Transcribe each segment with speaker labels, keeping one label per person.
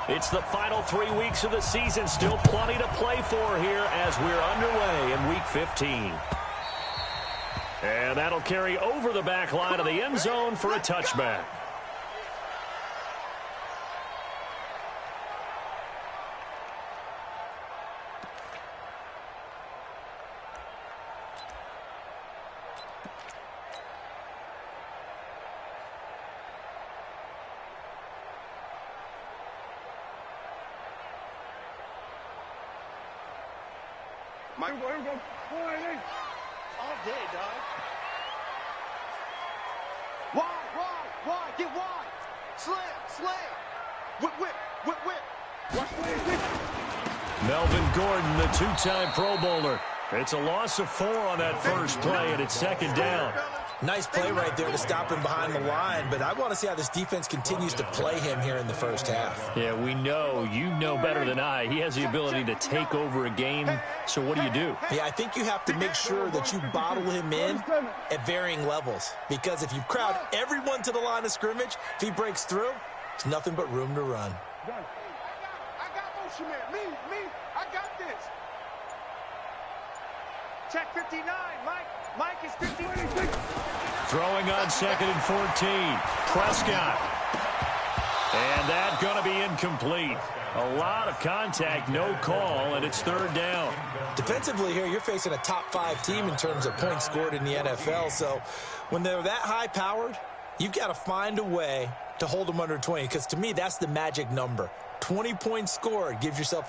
Speaker 1: It's the final 3 weeks of the season. Still plenty to play for here as we're underway in Week 15. And that'll carry over the back line of the end zone for a touchback.
Speaker 2: All day, dog. Wide, get wide. Slam. Whip.
Speaker 1: Melvin Gordon, the two-time Pro Bowler. It's a loss of 4 on that first play, and it's second down.
Speaker 3: Nice play right there to stop him behind the line, but I want to see how this defense continues to play him here in the first half.
Speaker 1: Yeah, we know. You know better than I. He has the ability to take over a game, so what do?
Speaker 3: Yeah, I think you have to make sure that you bottle him in at varying levels, because if you crowd everyone to the line of scrimmage, if he breaks through, it's nothing but room to run.
Speaker 2: I got motion, man. Me, I got this. Check 59, Mike is 59.
Speaker 1: Throwing on 2nd and 14. Prescott. And that's going to be incomplete. A lot of contact, no call, and it's 3rd down.
Speaker 3: Defensively here, you're facing a top 5 team in terms of points scored in the NFL, so when they're that high-powered, you've got to find a way to hold them under 20, because to me, that's the magic number. 20 points scored, you give yourself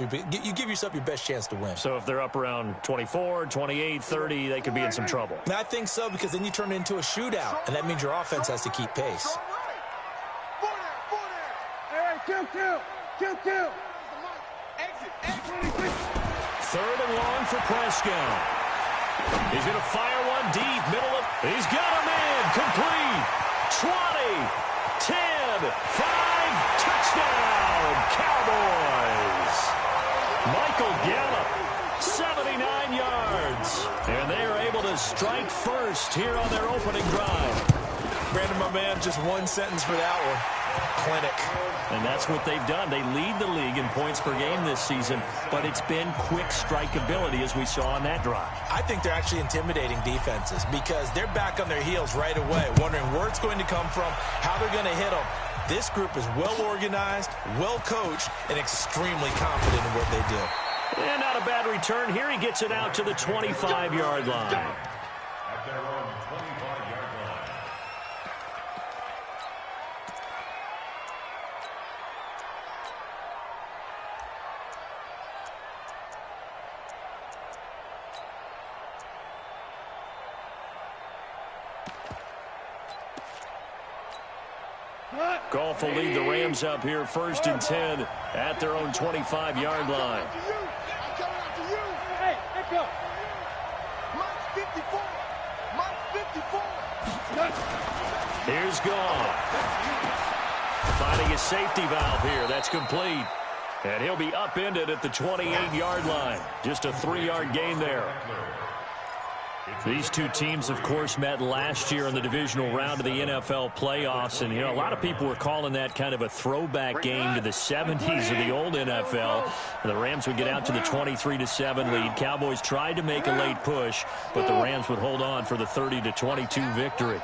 Speaker 3: your best chance to win.
Speaker 1: So if they're up around 24, 28, 30, they could be in some trouble.
Speaker 3: And I think so, because then you turn it into a shootout, and that means your offense has to keep pace.
Speaker 2: Kill. Exit.
Speaker 1: 3rd and long for Prescott. He's going to fire one deep, middle of. He's got him in, complete. 20, 10, 5, touchdown, Cowboys. Michael Gallup, 79 yards. And they are able to strike first here on their opening drive.
Speaker 3: Brandon, my man, just one sentence for that one. Clinic.
Speaker 1: And that's what they've done. They lead the league in points per game this season, but it's been quick strike ability as we saw on that drive.
Speaker 3: I think they're actually intimidating defenses because they're back on their heels right away, wondering where it's going to come from, how they're going to hit them. This group is well organized, well coached, and extremely confident in what they do.
Speaker 1: And not a bad return here. He gets it out to the 25-yard line. Goff will lead the Rams up here 1st and 10 at their own 25-yard line.
Speaker 2: Hey, go. Mike's 54.
Speaker 1: Here's Goff. Finding a safety valve here. That's complete. And he'll be upended at the 28-yard line. Just a 3-yard gain there. These two teams, of course, met last year in the divisional round of the NFL playoffs. And, you know, a lot of people were calling that kind of a throwback game to the 70s of the old NFL. And the Rams would get out to the 23-7 lead. Cowboys tried to make a late push, but the Rams would hold on for the 30-22 victory.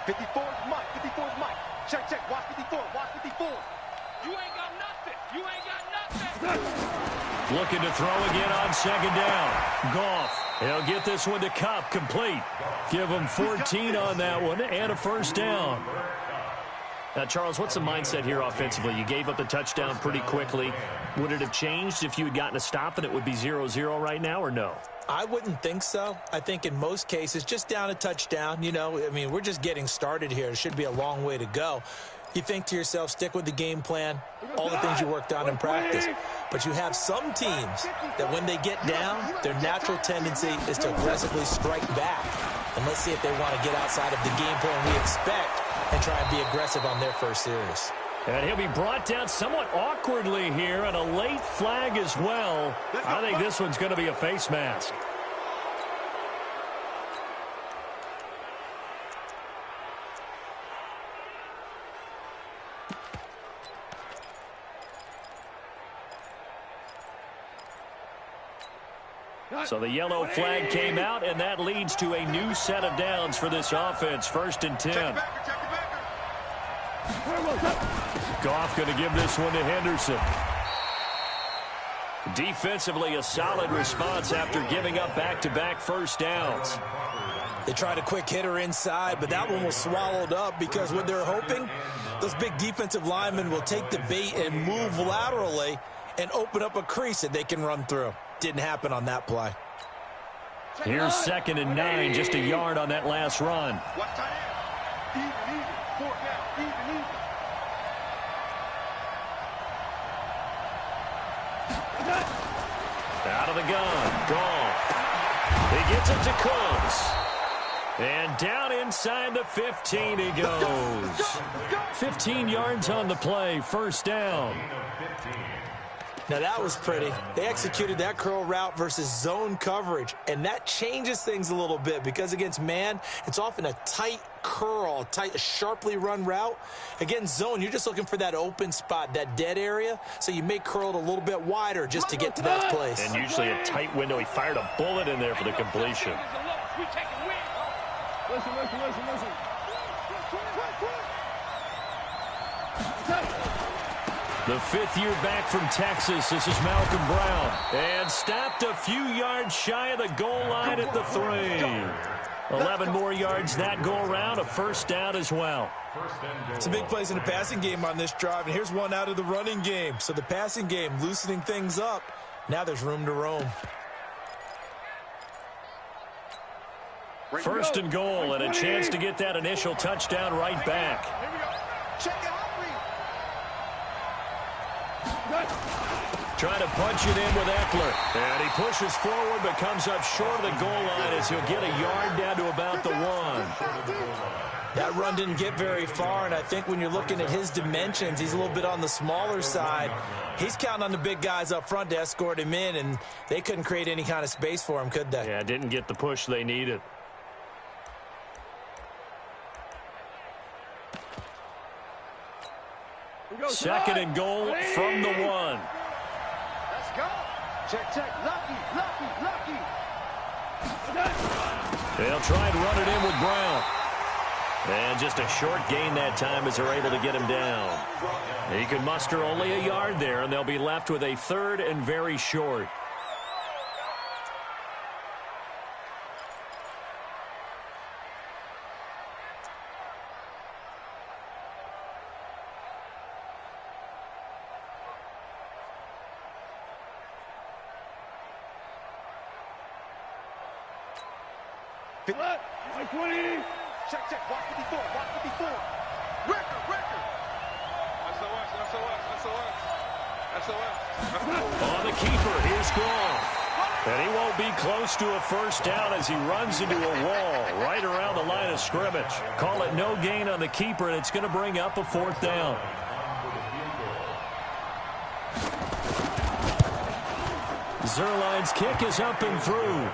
Speaker 2: 54 is Mike. 54 is Mike. Check. Watch 54. You ain't got nothing.
Speaker 1: Looking to throw again on 2nd down. Goff. He'll get this one to Kupp, complete. Give him 14 on that one and a 1st down. Now, Charles, what's the mindset here offensively? You gave up the touchdown pretty quickly. Would it have changed if you had gotten a stop and it would be 0-0 right now, or no?
Speaker 3: I wouldn't think so. I think in most cases, just down a touchdown, you know, I mean, we're just getting started here. It should be a long way to go. You think to yourself, stick with the game plan, all the things you worked on in practice. But you have some teams that when they get down, their natural tendency is to aggressively strike back. And let's see if they want to get outside of the game plan we expect and try and be aggressive on their first series.
Speaker 1: And he'll be brought down somewhat awkwardly here, and a late flag as well. I think this one's going to be a face mask. So the yellow flag came out, and that leads to a new set of downs for this offense. 1st and 10. Goff going to give this one to Henderson. Defensively, a solid response after giving up back-to-back first downs.
Speaker 3: They tried a quick hitter inside, but that one was swallowed up because what they're hoping, those big defensive linemen will take the bait and move laterally and open up a crease that they can run through. Didn't happen on that play.
Speaker 1: Here's 2nd and 9, just a yard on that last run. Out of the gun, Goff. He gets it to Cooks. And down inside the 15 he goes. 15 yards on the play, 1st down.
Speaker 3: Now that was pretty. They executed that curl route versus zone coverage, and that changes things a little bit because against man, it's often a tight curl, a sharply run route. Against zone, you're just looking for that open spot, that dead area, so you make curl a little bit wider just to get to that place.
Speaker 1: And usually a tight window. He fired a bullet in there for the completion.
Speaker 2: Listen.
Speaker 1: The 5th year back from Texas, this is Malcolm Brown. And stopped a few yards shy of the goal line at the 3. 11 more yards that go around, a 1st down as well.
Speaker 3: Some big plays in the passing game on this drive, and here's one out of the running game. So the passing game loosening things up. Now there's room to roam.
Speaker 1: 1st and goal, and a chance to get that initial touchdown right back. Trying to punch it in with Eckler. And he pushes forward but comes up short of the goal line as he'll get a yard down to about the 1.
Speaker 3: That run didn't get very far, and I think when you're looking at his dimensions, he's a little bit on the smaller side. He's counting on the big guys up front to escort him in, and they couldn't create any kind of space for him, could they?
Speaker 1: Yeah, didn't get the push they needed. Second and goal from the 1.
Speaker 2: Let's go. Check. Lucky.
Speaker 1: They'll try and run it in with Brown. And just a short gain that time as they're able to get him down. He can muster only a yard there, and they'll be left with a 3rd and very short.
Speaker 2: Check. Watch 54. Record. SOS.
Speaker 1: On the keeper, here's Goff. And he won't be close to a 1st down as he runs into a wall right around the line of scrimmage. Call it no gain on the keeper, and it's going to bring up a 4th down. Zerline's kick is up and through.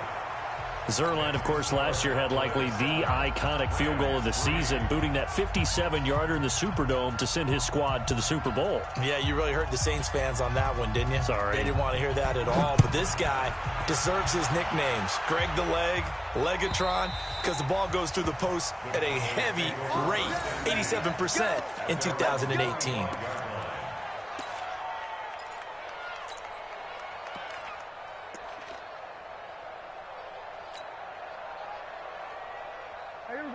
Speaker 1: Zerline, of course, last year had likely the iconic field goal of the season, booting that 57-yarder in the Superdome to send his squad to the Super Bowl.
Speaker 3: Yeah, you really hurt the Saints fans on that one, didn't you?
Speaker 1: Sorry.
Speaker 3: They didn't want to hear that at all. But this guy deserves his nicknames. Greg the Leg, Legatron, because the ball goes through the post at a heavy rate, 87% in 2018.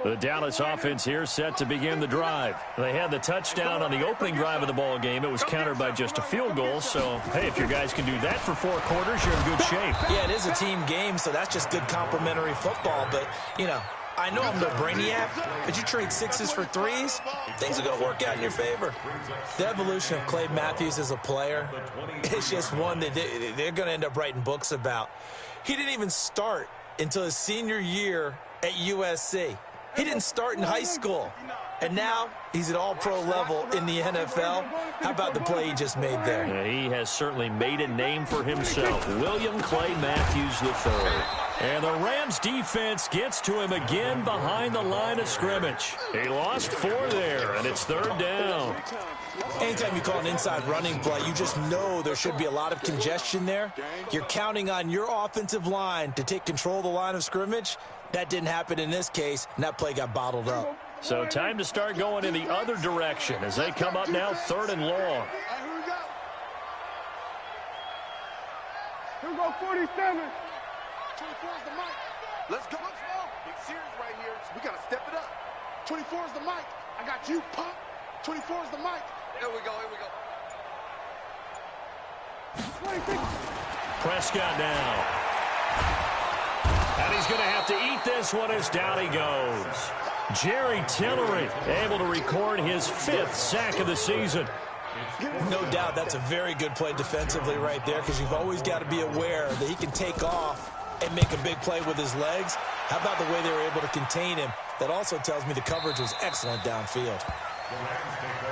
Speaker 1: The Dallas offense here set to begin the drive. They had the touchdown on the opening drive of the ball game. It was countered by just a field goal. So, hey, if your guys can do that for 4 quarters, you're in good shape.
Speaker 3: Yeah, it is a team game, so that's just good complimentary football. But, you know, I know I'm no brainiac, but you trade 6s for 3s, things are going to work out in your favor. The evolution of Clay Matthews as a player is just one that they're going to end up writing books about. He didn't even start until his senior year at USC. He didn't start in high school, and now he's at all-pro level in the NFL. How about the play he just made there?
Speaker 1: Yeah, he has certainly made a name for himself. William Clay Matthews III. And the Rams defense gets to him again behind the line of scrimmage. He lost 4 there, and it's 3rd down.
Speaker 3: Anytime you call an inside running play, you just know there should be a lot of congestion there. You're counting on your offensive line to take control of the line of scrimmage. That didn't happen in this case, and that play got bottled up.
Speaker 1: So time to start going in the other direction as they come up now 3rd and long.
Speaker 2: Here we go, 47. 24 is the mic. Let's go. Big series right here. We got to step it up. 24 is the mic. I got you, pump. 24 is the mic. Here we go, here we go. 26.
Speaker 1: Prescott now. And he's going to have to eat this one as down he goes. Jerry Tillery able to record his 5th sack of the season.
Speaker 3: No doubt that's a very good play defensively right there, because you've always got to be aware that he can take off and make a big play with his legs. How about the way they were able to contain him? That also tells me the coverage was excellent downfield.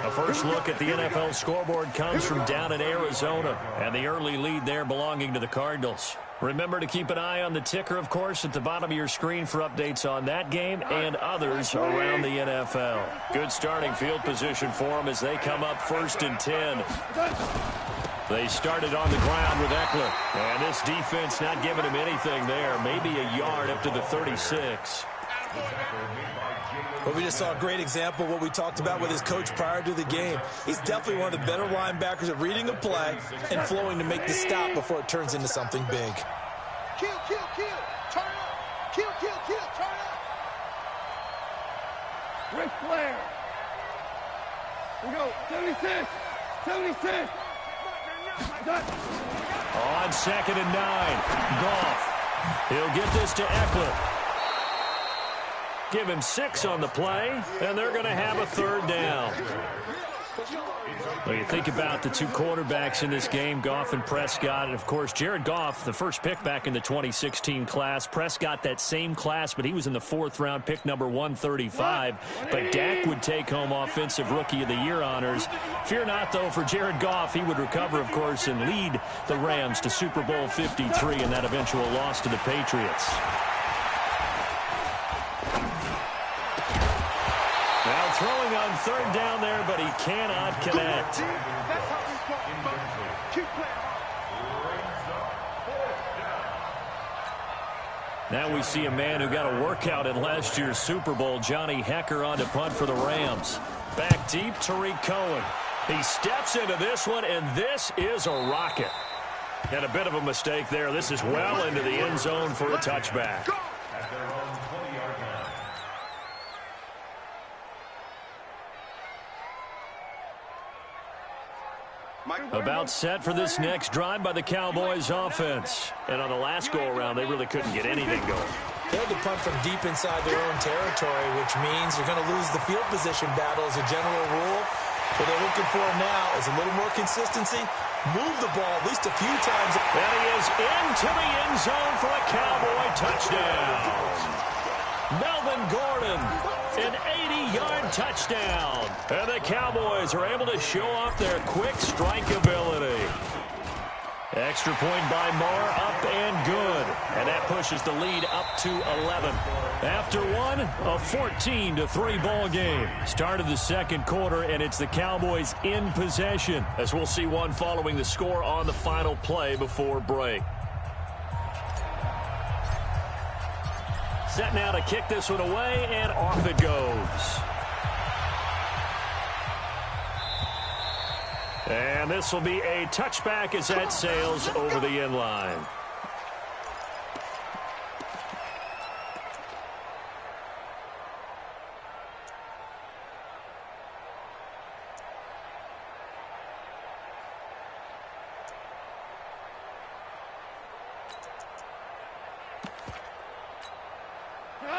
Speaker 1: A first look at the NFL scoreboard comes from down in Arizona, and the early lead there belonging to the Cardinals. Remember to keep an eye on the ticker, of course, at the bottom of your screen for updates on that game and others around the NFL. Good starting field position for them as they come up 1st and 10. They started on the ground with Eckler, and this defense not giving him anything there. Maybe a yard up to the 36.
Speaker 3: Well, we just saw a great example of what we talked about with his coach prior to the game. He's definitely one of the better linebackers at reading a play and flowing to make the stop before it turns into something big.
Speaker 2: Kill, kill, kill. Turn up. Kill, kill, kill. Turn up. Ric Flair. We go. 76. 76.
Speaker 1: On 2nd and 9. Goff. He'll get this to Eckler. Give him 6 on the play, and they're going to have a 3rd down. Well, you think about the 2 quarterbacks in this game, Goff and Prescott. And, of course, Jared Goff, the first pick back in the 2016 class. Prescott, that same class, but he was in the 4th round, pick number 135. But Dak would take home Offensive Rookie of the Year honors. Fear not, though, for Jared Goff. He would recover, of course, and lead the Rams to Super Bowl 53 in that eventual loss to the Patriots. Now throwing on 3rd down there, but he cannot connect. Now we see a man who got a workout in last year's Super Bowl, Johnny Hekker, on to punt for the Rams. Back deep, Tariq Cohen. He steps into this one, and this is a rocket. And a bit of a mistake there. This is well into the end zone for a touchback. About set for this next drive by the Cowboys offense. And on the last go-around, they really couldn't get anything going.
Speaker 3: They had to punt from deep inside their own territory, which means you're going to lose the field position battle as a general rule. What they're looking for now is a little more consistency. Move the ball at least a few times.
Speaker 1: And he is into the end zone for a Cowboy touchdown. Melvin Gordon, an 80-yard touchdown. And the Cowboys are able to show off their quick strike ability. Extra point by Moore, up and good. And that pushes the lead up to 11. After one, a 14-3 ball game. Start of the 2nd quarter, and it's the Cowboys in possession, as we'll see one following the score on the final play before break. Set now to kick this one away, and off it goes. And this will be a touchback as that sails over the end line.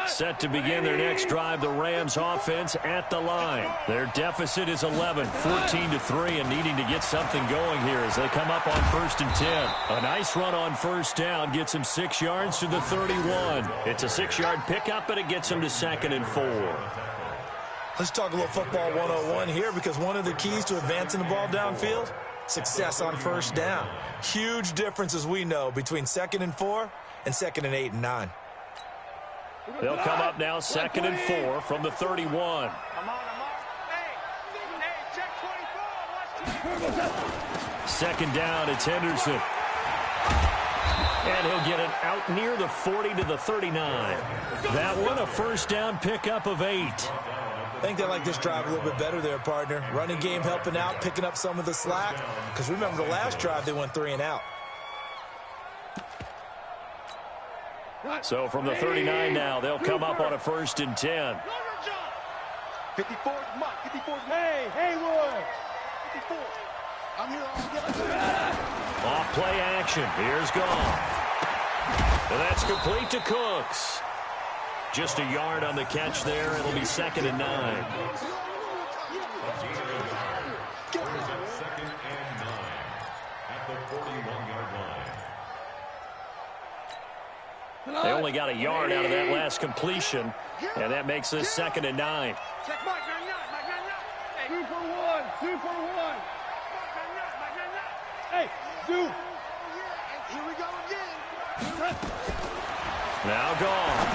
Speaker 1: Set to begin their next drive, the Rams offense at the line. Their deficit is 11, 14-3, and needing to get something going here as they come up on 1st and 10. A nice run on 1st down gets him 6 yards to the 31. It's a 6-yard pickup, but it gets him to 2nd and 4.
Speaker 3: Let's talk a little football 101 here, because one of the keys to advancing the ball downfield, success on 1st down. Huge difference, as we know, between 2nd and 4 and 2nd and 8 and 9.
Speaker 1: They'll come up now 2nd and 4 from the 31. Second down, it's Henderson. And he'll get it out near the 40 to the 39. That one, a first down pickup of 8.
Speaker 3: I think they like this drive a little bit better there, partner. Running game helping out, picking up some of the slack. Because remember, the last drive, they went 3 and out.
Speaker 1: So from the 39 now, they'll come up on a 1st and 10.
Speaker 2: 54's Mike. 54's Hey, Haywood. 54. I'm here all
Speaker 1: Off play action. Here's Goff. And that's complete to Cooks. Just a yard on the catch there. It'll be 2nd and 9. They only got a yard out of that last completion, and that makes this 2nd and 9.
Speaker 2: Check Mike, 2 for 1. 2 for 1. Hey, dude. Here we go again.
Speaker 1: Now gone.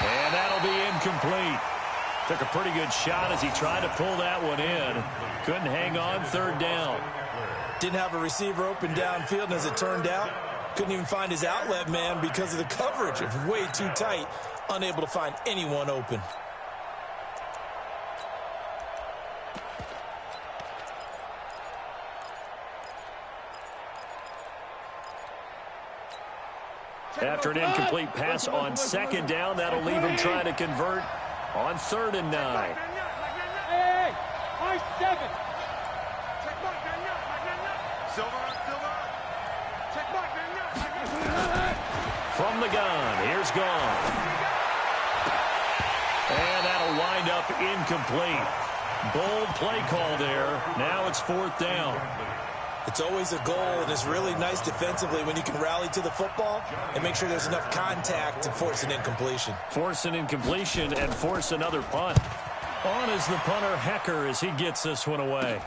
Speaker 1: And that'll be incomplete. Took a pretty good shot as he tried to pull that one in. Couldn't hang on, 3rd down.
Speaker 3: Didn't have a receiver open downfield, and as it turned out, couldn't even find his outlet man because of the coverage. It was way too tight, unable to find anyone open.
Speaker 1: After an incomplete pass on 2nd down, that'll leave him trying to convert on 3rd and 9.
Speaker 2: Hey, Mike 7. Check Mike, Silver. Check Mike,
Speaker 1: From the gun, here's Goff. And that'll wind up incomplete. Bold play call there. Now it's 4th down.
Speaker 3: It's always a goal, and it's really nice defensively when you can rally to the football and make sure there's enough contact to force an incompletion.
Speaker 1: Force an incompletion and force another punt. On is the punter, Hecker, as he gets this one away.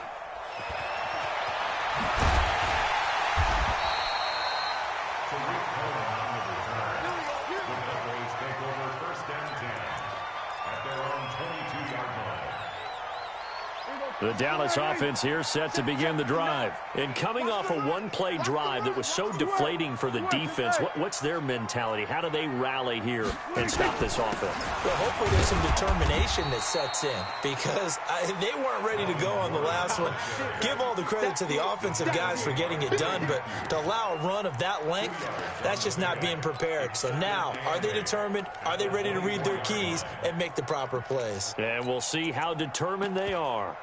Speaker 1: The Dallas offense here set to begin the drive. And coming off a one-play drive that was so deflating for the defense, what's their mentality? How do they rally here and stop this offense?
Speaker 3: Well, hopefully there's some determination that sets in because they weren't ready to go on the last one. Give all the credit to the offensive guys for getting it done, but to allow a run of that length, that's just not being prepared. So now, are they determined? Are they ready to read their keys and make the proper plays?
Speaker 1: And we'll see how determined they are.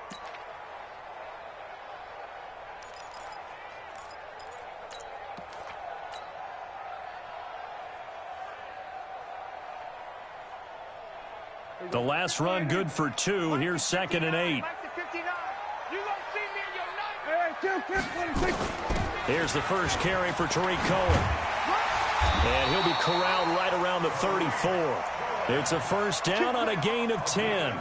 Speaker 1: The last run good for 2. Here's 2nd and 8. Here's the first carry for Tariq Cohen. And he'll be corralled right around the 34. It's a first down on a gain of 10.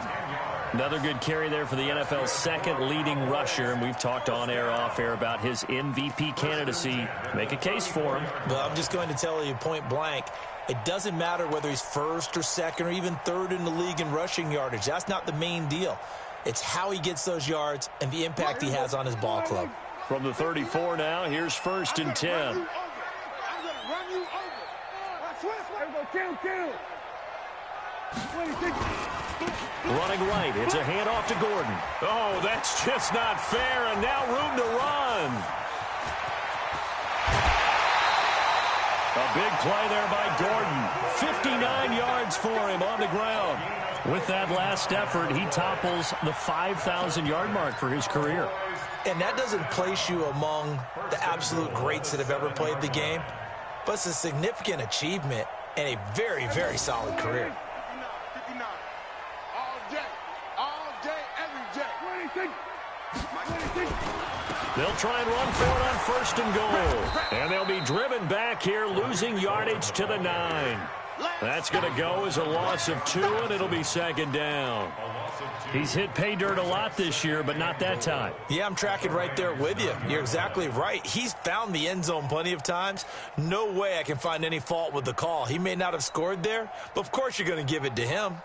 Speaker 1: Another good carry there for the NFL's second leading rusher. And we've talked on air, off air about his MVP candidacy. Make a case for him.
Speaker 3: Well, I'm just going to tell you point blank. It doesn't matter whether he's first or second or even third in the league in rushing yardage. That's not the main deal. It's how he gets those yards and the impact he has on his ball club.
Speaker 1: From the 34 now, here's 1st and 10.
Speaker 2: I'm going to run you over.
Speaker 1: Running right, it's a handoff to Gordon. Oh, that's just not fair, and now room to run. A big play there by Gordon. 59 yards for him on the ground. With that last effort, he topples the 5,000-yard mark for his career.
Speaker 3: And that doesn't place you among the absolute greats that have ever played the game, but it's a significant achievement and a very, very solid career.
Speaker 2: 59. All day, every day.
Speaker 1: They'll try and run for it on 1st and goal. And they'll be driven back here, losing yardage to the 9. That's going to go as a loss of 2, and it'll be second down. He's hit pay dirt a lot this year, but not that time.
Speaker 3: Yeah, I'm tracking right there with you. You're exactly right. He's found the end zone plenty of times. No way I can find any fault with the call. He may not have scored there, but of course you're going to give it to him.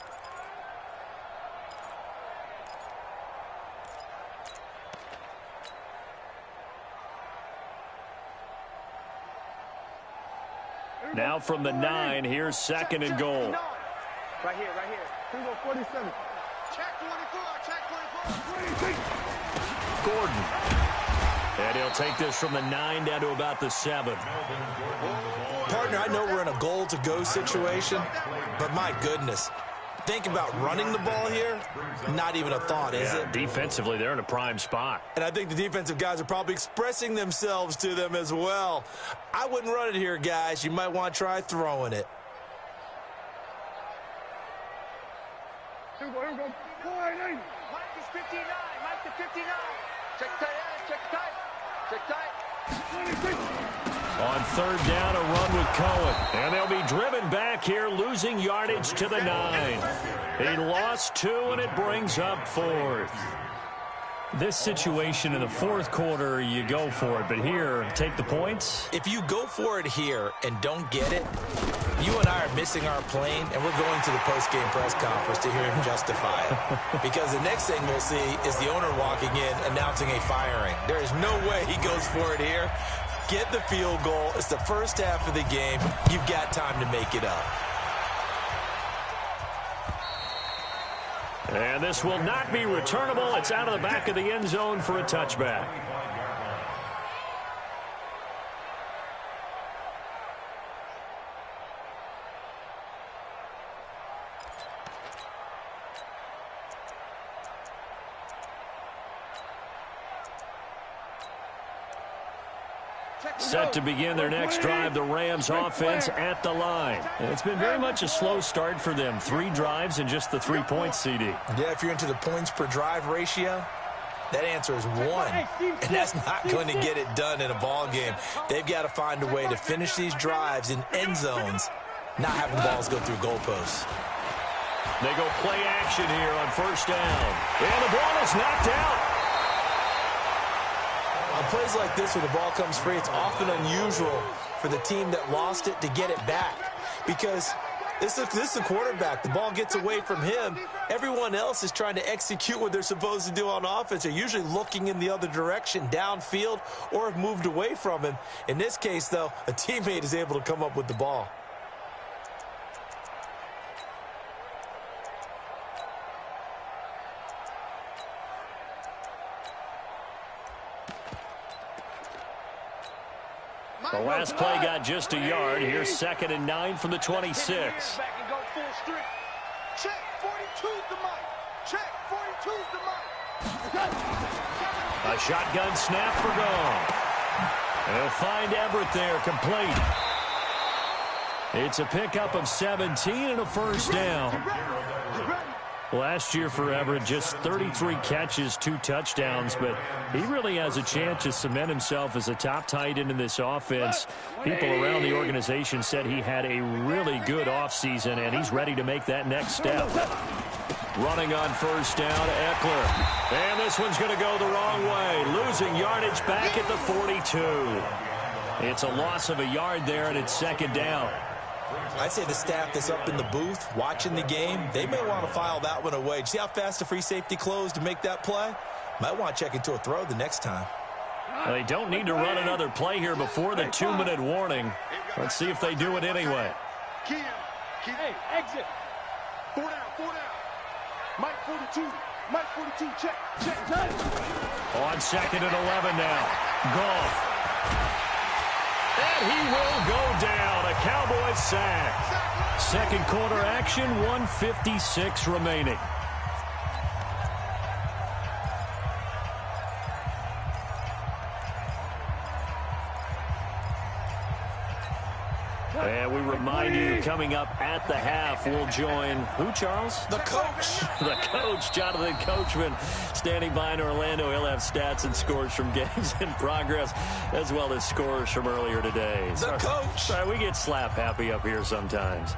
Speaker 1: Now from the 9, here's second and goal.
Speaker 2: Right here, right here. Here we go, 47. Check 24, check 24.
Speaker 1: Gordon. And he'll take this from the 9 down to about the 7.
Speaker 3: Partner, I know we're in a goal-to-go situation, but my goodness. Think about running the ball here. Not even a thought, is it?
Speaker 1: Defensively, they're in a prime spot.
Speaker 3: And I think the defensive guys are probably expressing themselves to them as well. I wouldn't run it here, guys. You might want to try throwing it.
Speaker 2: Here we go. 480. Mike is 59. Mike to 59. Check tight end. Check tight. Check tight. 26.
Speaker 1: On third down, a run with Cohen. And they'll be driven back here, losing yardage to the 9. He lost 2, and it brings up 4th. This situation in the fourth quarter, you go for it. But here, take the points.
Speaker 3: If you go for it here and don't get it, you and I are missing our plane, and we're going to the post-game press conference to hear him justify it. Because the next thing we'll see is the owner walking in, announcing a firing. There is no way he goes for it here. Get the field goal. It's the first half of the game. You've got time to make it up.
Speaker 1: And this will not be returnable. It's out of the back of the end zone for a touchback. Set to begin their next drive, the Rams offense at the line. It's been very much a slow start for them. 3 drives and just the 3 points, CD.
Speaker 3: Yeah, if you're into the points per drive ratio, that answer is 1. And that's not going to get it done in a ball game. They've got to find a way to finish these drives in end zones, not having balls go through goalposts.
Speaker 1: They go play action here on first down. And the ball is knocked out.
Speaker 3: On plays like this where the ball comes free, it's often unusual for the team that lost it to get it back. Because this is the quarterback. The ball gets away from him. Everyone else is trying to execute what they're supposed to do on offense. They're usually looking in the other direction, downfield, or have moved away from him. In this case, though, a teammate is able to come up with the ball.
Speaker 1: The last play got just a yard. Here's second and 9 from the 26.
Speaker 2: Back and go full street. Check 42's the mic. Check 42's the mic.
Speaker 1: A shotgun snap for Goff. They'll find Everett there, complete. It's a pickup of 17 and a first down. Last year for Everett, just 33 catches, 2 touchdowns, but he really has a chance to cement himself as a top tight end in this offense. People around the organization said he had a really good offseason, and he's ready to make that next step. Running on first down, Eckler. And this one's going to go the wrong way, losing yardage back at the 42. It's a loss of a yard there, and it's second down.
Speaker 3: I'd say the staff that's up in the booth watching the game, they may want to file that one away. See how fast the free safety closed to make that play? Might want to check into a throw the next time.
Speaker 1: Well, they don't need to run another play here before the 2-minute warning. Let's see if they do it anyway.
Speaker 2: Hey, exit. 4 down. Mike 42. Mike 42, check.
Speaker 1: On second and 11 now. Goff. And he will go down. A Cowboys sack. Second quarter action, 1:56 remaining. And we remind you, coming up at the half, we'll join who, Charles?
Speaker 3: The coach.
Speaker 1: The coach, Jonathan Coachman, standing by in Orlando. He'll have stats and scores from games in progress, as well as scores from earlier today.
Speaker 3: The coach.
Speaker 1: Sorry, we get slap happy up here sometimes.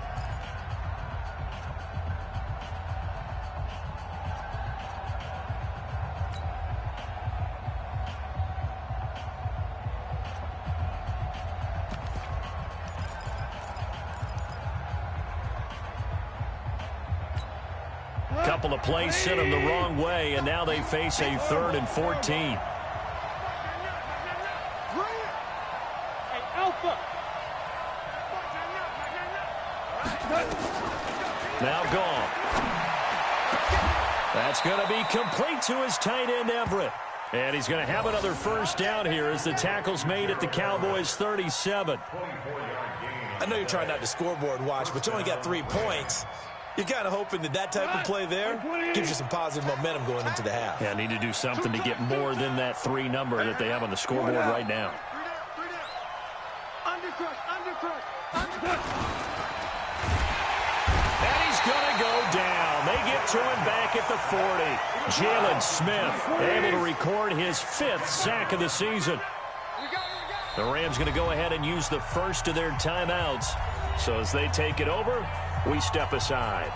Speaker 1: couple of plays sent them the wrong way, and now they face a 3rd and 14.
Speaker 2: Hey, Alpha.
Speaker 1: Now gone. That's going to be complete to his tight end, Everett. And he's going to have another first down here as the tackle's made at the Cowboys' 37.
Speaker 3: I know you're trying not to scoreboard watch, but you only got 3 points. You're kind of hoping that type of play there gives you some positive momentum going into the half.
Speaker 1: Yeah, need to do something to get more than that 3 number that they have on the scoreboard right now. And he's going to go down. They get to him back at the 40. Jalen Smith able to record his 5th sack of the season. The Rams going to go ahead and use the first of their timeouts. So as they take it over, we step aside.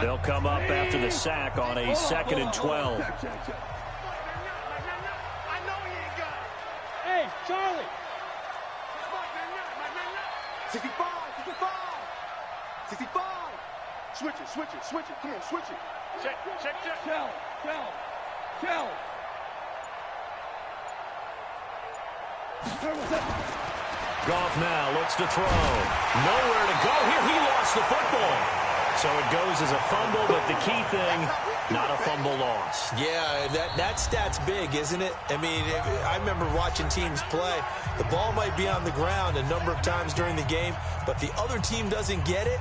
Speaker 1: They'll come up after the sack on a 2nd and 12.
Speaker 2: Hey, Charlie. 65, 65. 65. Switch it. Come on, switch it. Check. Tell.
Speaker 1: Goff now looks to throw. Nowhere to go here. He lost the football. So it goes as a fumble, but the key thing, not a fumble loss.
Speaker 3: Yeah, that stat's big, isn't it? I mean, I remember watching teams play. The ball might be on the ground a number of times during the game, but the other team doesn't get it.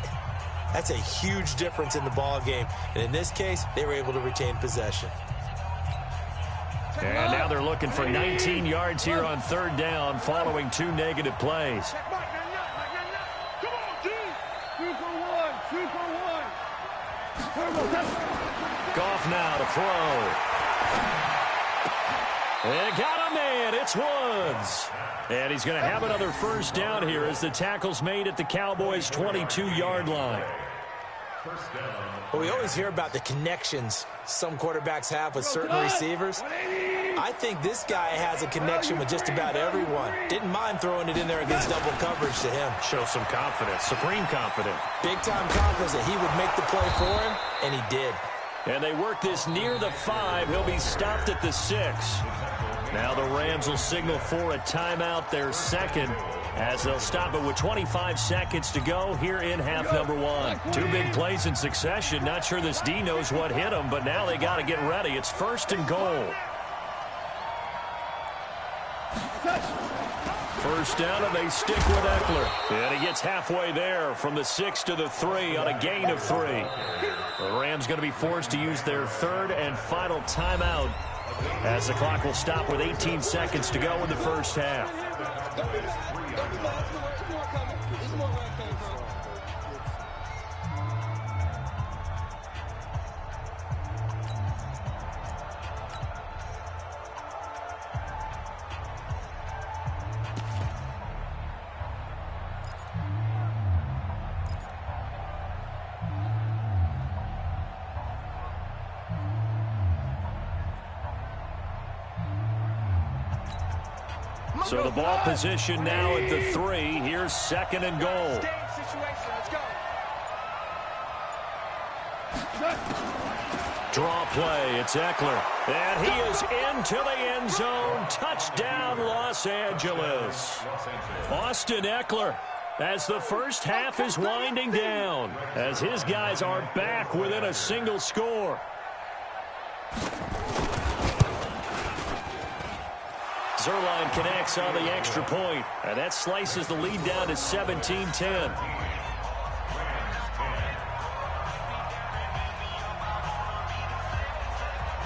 Speaker 3: That's a huge difference in the ball game. And in this case, they were able to retain possession.
Speaker 1: And now they're looking for 19 yards here on 3rd down following 2 negative plays. Goff now to throw. And got a man. It's Woods. And he's going to have another first down here as the tackle's made at the Cowboys' 22-yard line.
Speaker 3: Well, we always hear about the connections some quarterbacks have with certain receivers. I think this guy has a connection with just about everyone. Didn't mind throwing it in there against double coverage to him.
Speaker 1: Show some confidence, supreme confidence.
Speaker 3: Big-time confidence that he would make the play for him, and he did.
Speaker 1: And they work this near the 5. He'll be stopped at the 6. Now the Rams will signal for a timeout, their 2nd, as they'll stop it with 25 seconds to go here in half number 1. 2 big plays in succession. Not sure this D knows what hit him, but now they got to get ready. It's 1st and goal. First down, and they stick with Eckler. And he gets halfway there from the 6 to the 3 on a gain of 3. The Rams going to be forced to use their 3rd and final timeout as the clock will stop with 18 seconds to go in the first half. So the ball position now at the 3. Here's 2nd and goal. Draw play. It's Eckler. And he is into the end zone. Touchdown, Los Angeles. Austin Eckler, as the first half is winding down, as his guys are back within a single score. Zerline connects on the extra point, and that slices the lead down to 17-10.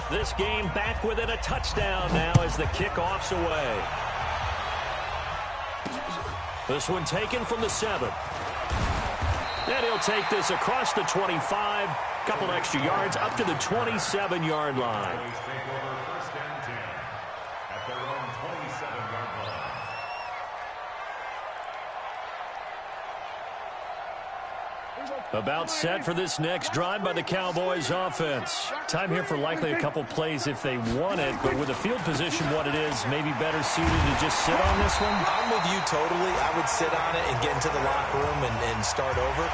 Speaker 1: This game back within a touchdown now as the kickoff's away. This one taken from the 7. And he'll take this across the 25, couple extra yards up to the 27-yard line. About set for this next drive by the Cowboys offense. Time here for likely a couple plays if they want it, but with the field position what it is, maybe better suited to just sit on this one?
Speaker 3: I'm with you totally. I would sit on it and get into the locker room and start over.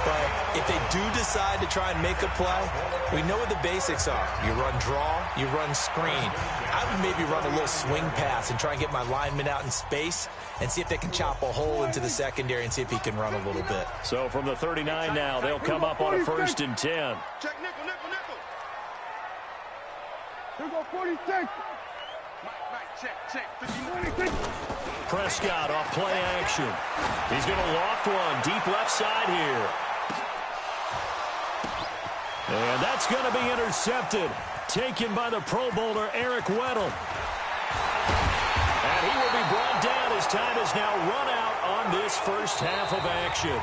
Speaker 3: But if they do decide to try and make a play, we know what the basics are. You run draw, you run screen. I would maybe run a little swing pass and try and get my lineman out in space and see if they can chop a hole into the secondary and see if he can run a little bit.
Speaker 1: So from the 39 now, they'll come up on a 1st and 10.
Speaker 2: Check nickel, nickel, nickel. Here go 46. Mike, check. 56.
Speaker 1: Prescott off play action. He's going to loft one deep left side here. And that's going to be intercepted. Taken by the Pro Bowler, Eric Weddle. And he will be brought down as time is now run out on this first half of action.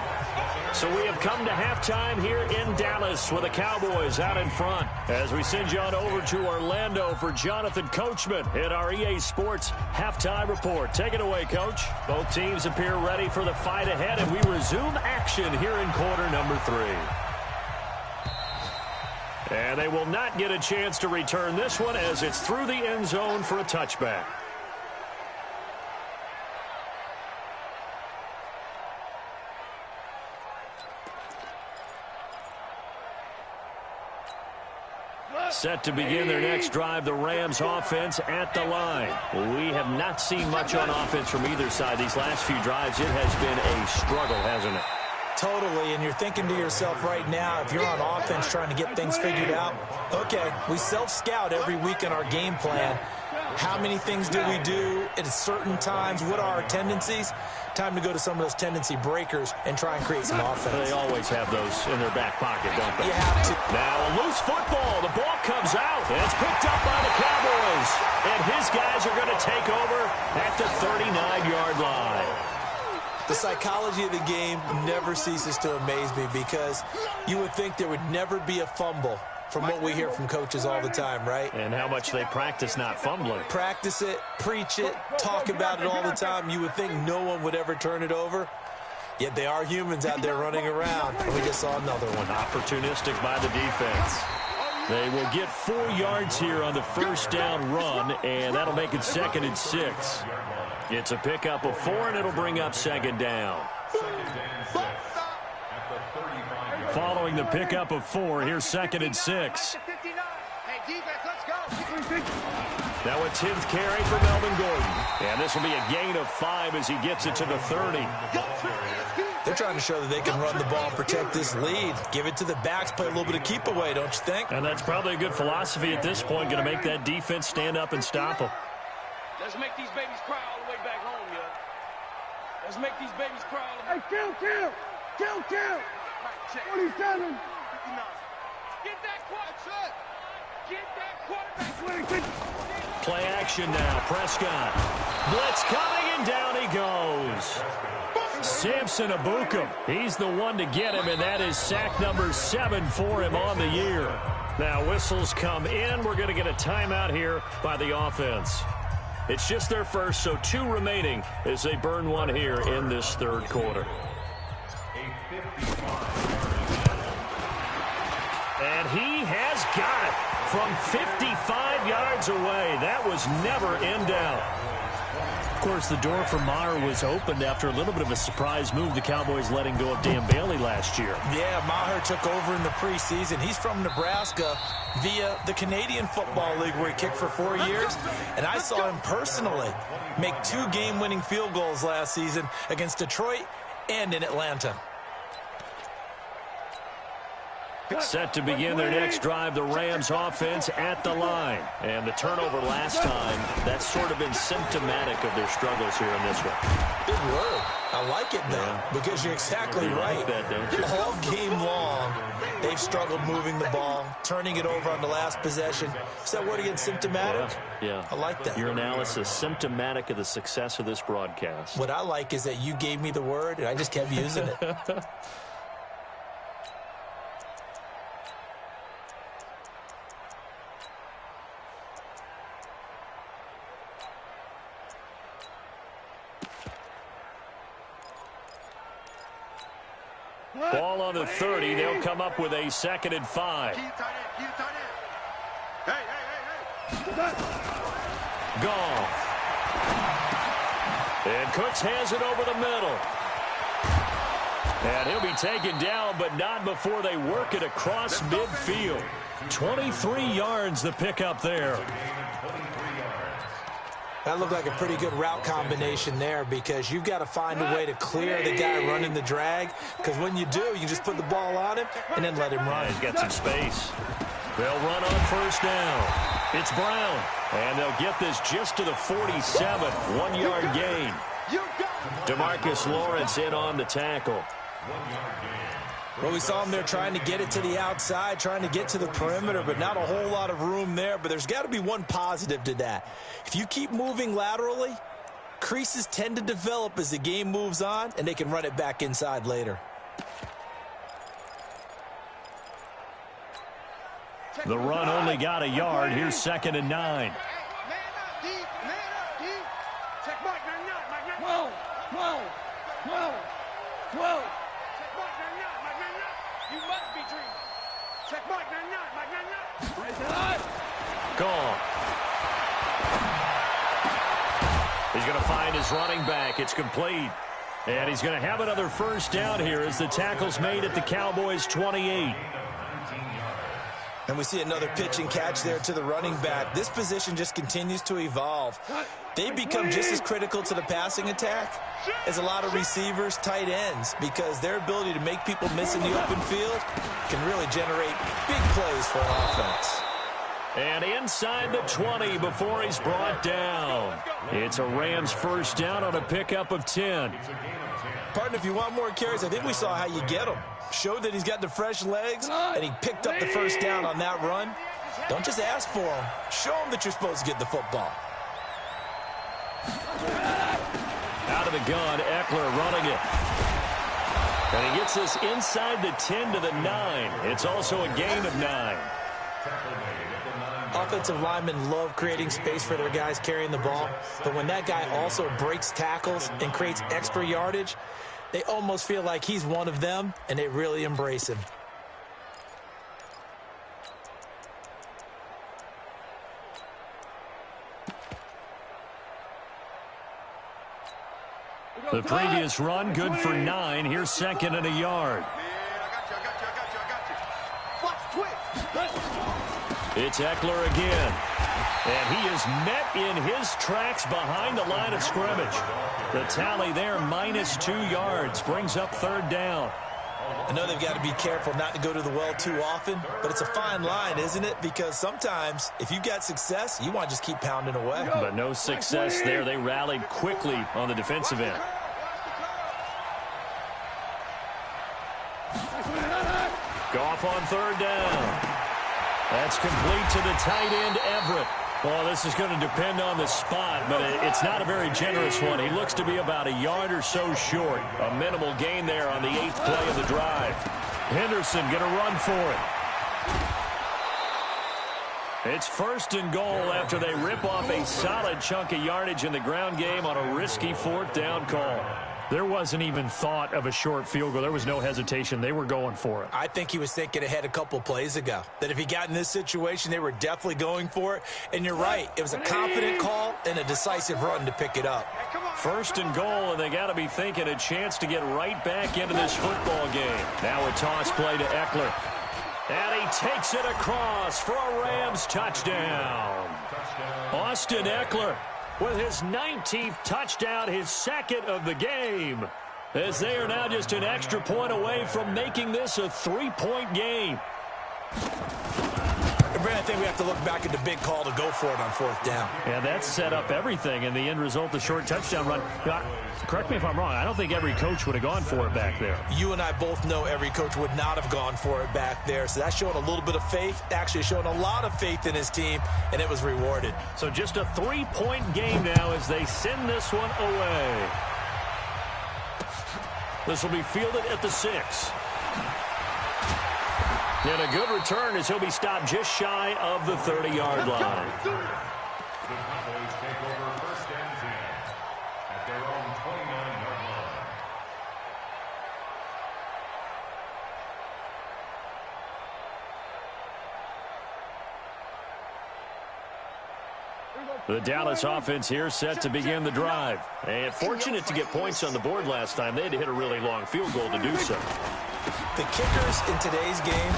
Speaker 1: So we have come to halftime here in Dallas with the Cowboys out in front. As we send you on over to Orlando for Jonathan Coachman in our EA Sports halftime report. Take it away, Coach. Both teams appear ready for the fight ahead, and we resume action here in quarter number 3. And they will not get a chance to return this one as it's through the end zone for a touchback. Set to begin their next drive, the Rams offense at the line. We have not seen much on offense from either side. These last few drives, it has been a struggle, hasn't it?
Speaker 3: Totally, and you're thinking to yourself right now, if you're on offense trying to get things figured out, okay, we self-scout every week in our game plan. How many things do we do at certain times? What are our tendencies? Time to go to some of those tendency breakers and try and create some offense.
Speaker 1: They always have those in their back pocket, don't they?
Speaker 3: You have to.
Speaker 1: Now a loose football. The ball comes out. And it's picked up by the Cowboys. And his guys are going to take over at the 39-yard line.
Speaker 3: The psychology of the game never ceases to amaze me because you would think there would never be a fumble from what we hear from coaches all the time, right?
Speaker 1: And how much they practice not fumbling.
Speaker 3: Practice it, preach it, talk about it all the time. You would think no one would ever turn it over. Yet they are humans out there running around. And we just saw another one.
Speaker 1: Opportunistic by the defense. They will get 4 yards here on the first down run, and that'll make it 2nd and 6. It's a pickup of 4, and it'll bring up 2nd down. Following the pickup of 4, here's 2nd and 6. Now a 10th carry for Melvin Gordon. And this will be a gain of 5 as he gets it to the 30.
Speaker 3: They're trying to show that they can run the ball, protect this lead. Give it to the backs, play a little bit of keep away, don't you think?
Speaker 1: And that's probably a good philosophy at this point, going to make that defense stand up and stop them.
Speaker 4: Let's make these babies cry all the way back home, yo. Let's make these babies cry all the way.
Speaker 2: Hey, kill. 47.
Speaker 4: Get that quarterback. Get that quarterback.
Speaker 1: Play action now. Prescott. Blitz coming, and down he goes. Samson Abukum. He's the one to get him, and that is sack number 7 for him on the year. Now whistles come in. We're going to get a timeout here by the offense. It's just their first, so 2 remaining as they burn one here in this 3rd quarter. And he has got it from 55 yards away. That was never in doubt. Of course, the door for Maher was opened after a little bit of a surprise move. The Cowboys letting go of Dan Bailey last year.
Speaker 3: Yeah, Maher took over in the preseason. He's from Nebraska via the Canadian Football League where he kicked for 4 years. And I saw him personally make 2 game-winning field goals last season against Detroit and in Atlanta.
Speaker 1: Set to begin their next drive, the Rams offense at the line. And the turnover last time, that's sort of been symptomatic of their struggles here in this one.
Speaker 3: Good word. I like it, though, because you're exactly right.
Speaker 1: Like that, don't you?
Speaker 3: All game long, they've struggled moving the ball, turning it over on the last possession. Is that word again, symptomatic?
Speaker 1: Yeah.
Speaker 3: I like that.
Speaker 1: Your analysis, symptomatic of the success of this broadcast.
Speaker 3: What I like is that you gave me the word, and I just kept using it.
Speaker 1: Ball on the 30. They'll come up with a 2nd and 5. Goff. And Cooks has it over the middle. And he'll be taken down, but not before they work it across midfield. 23 yards the pickup there.
Speaker 3: That looked like a pretty good route combination there, because you've got to find a way to clear the guy running the drag, because when you do, you just put the ball on him and then let him run.
Speaker 1: Yeah, he's got some space. They'll run on 1st down. It's Brown, and they'll get this just to the 47. 1-yard gain. DeMarcus Lawrence in on the tackle.
Speaker 3: Well, we saw him there trying to get it to the outside, trying to get to the perimeter, but not a whole lot of room there. But there's got to be one positive to that. If you keep moving laterally, creases tend to develop as the game moves on, and they can run it back inside later.
Speaker 1: The run only got a yard. Here's 2nd and 9. Gone. He's going to find his running back. It's complete. And he's going to have another 1st down here as the tackle's made at the Cowboys' 28.
Speaker 3: And we see another pitch and catch there to the running back. This position just continues to evolve. They become just as critical to the passing attack as a lot of receivers, tight ends, because their ability to make people miss in the open field can really generate big plays for an offense.
Speaker 1: And inside the 20 before he's brought down. It's a Rams 1st down on a pickup of 10.
Speaker 3: Partner, if you want more carries, I think we saw how you get him. Showed that he's got the fresh legs, and he picked up the 1st down on that run. Don't just ask for him. Show him that you're supposed to get the football.
Speaker 1: Out of the gun, Eckler running it. And he gets this inside the 10 to the 9. It's also a gain of 9.
Speaker 3: Offensive linemen love creating space for their guys carrying the ball, but when that guy also breaks tackles and creates extra yardage, they almost feel like he's one of them, and they really embrace him.
Speaker 1: The previous run, good for 9. Here's 2nd and a yard. It's Eckler again. And he is met in his tracks behind the line of scrimmage. The tally there, -2 yards, brings up 3rd down.
Speaker 3: I know they've got to be careful not to go to the well too often, but it's a fine line, isn't it? Because sometimes, if you've got success, you want to just keep pounding away.
Speaker 1: But no success there. They rallied quickly on the defensive end. Goff on 3rd down. That's complete to the tight end, Everett. Well, this is going to depend on the spot, but it's not a very generous one. He looks to be about a yard or so short. A minimal gain there on the 8th play of the drive. Henderson going to run for it. It's 1st and goal after they rip off a solid chunk of yardage in the ground game on a risky 4th down call. There wasn't even thought of a short field goal. There was no hesitation. They were going for it.
Speaker 3: I think he was thinking ahead a couple plays ago, that if he got in this situation, they were definitely going for it. And you're right. It was a confident call and a decisive run to pick it up.
Speaker 1: 1st and goal, and they got to be thinking a chance to get right back into this football game. Now a toss play to Eckler. And he takes it across for a Rams touchdown. Austin Eckler with his 19th touchdown, his 2nd of the game, as they are now just an extra point away from making this a 3-point game.
Speaker 3: Brad, I think we have to look back at the big call to go for it on 4th down.
Speaker 1: Yeah, that set up everything, and the end result, the short touchdown run. Correct me if I'm wrong. I don't think every coach would have gone for it back there.
Speaker 3: You and I both know every coach would not have gone for it back there, so that's showing a little bit of faith, actually showing a lot of faith in his team, and it was rewarded.
Speaker 1: So just a 3-point game now as they send this one away. This will be fielded at the 6. And a good return as he'll be stopped just shy of the 30-yard line.
Speaker 5: The Cowboys take over 1st and 10 at their own 29-yard
Speaker 1: The Dallas offense here set to begin the drive. And fortunate to get points on the board last time. They had to hit a really long field goal to do so.
Speaker 3: The kickers in today's game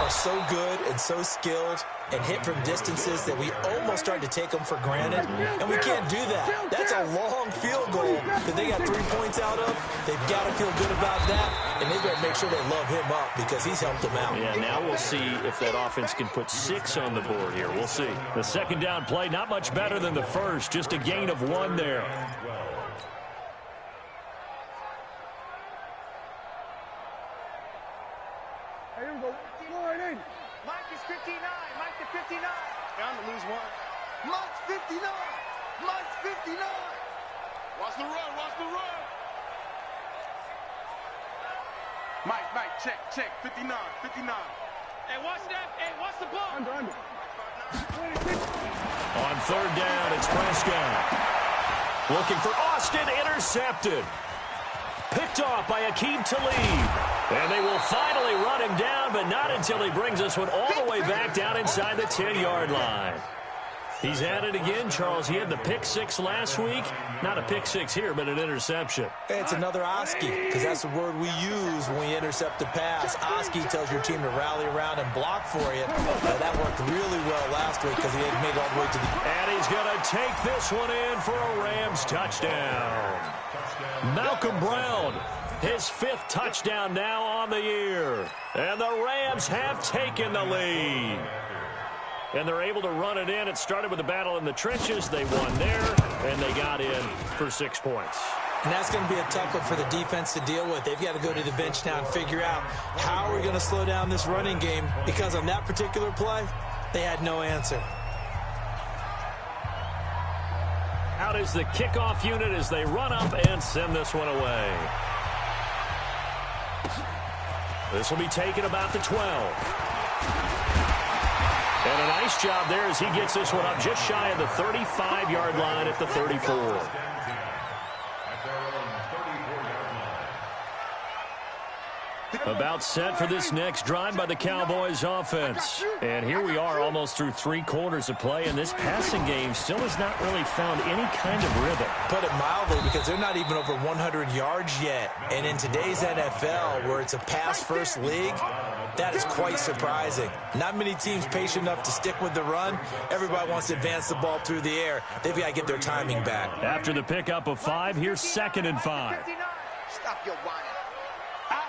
Speaker 3: are so good and so skilled and hit from distances that we almost start to take them for granted, and we can't do that. That's a long field goal that they got 3 points out of. They've got to feel good about that, and they've got to make sure they love him up because he's helped them out.
Speaker 1: Yeah, now we'll see if that offense can put 6 on the board here. We'll see. The second down play, not much better than the first, just a gain of 1 there.
Speaker 2: Mike is 59. Mike to 59. Down to lose 1. Mike's 59. Mike's 59. Watch the run. Watch the run. Mike, check. 59.
Speaker 4: Hey, watch that. Hey, watch the ball.
Speaker 2: Under.
Speaker 1: On third down, it's Prescott. Looking for Austin, intercepted. Picked off by Akeem Talib. And they will finally run him down, but not until he brings this one all the way back down inside the 10-yard line. He's at it again, Charles. He had the pick 6 last week. Not a pick 6 here, but an interception.
Speaker 3: Hey, it's another Oski, because that's the word we use when we intercept a pass. Oski tells your team to rally around and block for you. That worked really well last week because he had made it all the way to the...
Speaker 1: And he's going to take this one in for a Rams touchdown. Malcolm Brown, his 5th touchdown now on the year. And the Rams have taken the lead. And they're able to run it in. It started with a battle in the trenches. They won there, and they got in for 6 points.
Speaker 3: And that's going to be a tough one for the defense to deal with. They've got to go to the bench now and figure out how are we going to slow down this running game, because on that particular play, they had no answer.
Speaker 1: Out is the kickoff unit as they run up and send this one away. This will be taken about the 12. And a nice job there as he gets this one up just shy of the 35-yard line at the 34. About set for this next drive by the Cowboys offense. And here we are almost through 3 quarters of play, and this passing game still has not really found any kind of rhythm.
Speaker 3: Put it mildly, because they're not even over 100 yards yet. And in today's NFL, where it's a pass-first league, that is quite surprising. Not many teams patient enough to stick with the run. Everybody wants to advance the ball through the air. They've got to get their timing back.
Speaker 1: After the pickup of 5, here's 2nd and 5.
Speaker 2: Stop your whining. Out.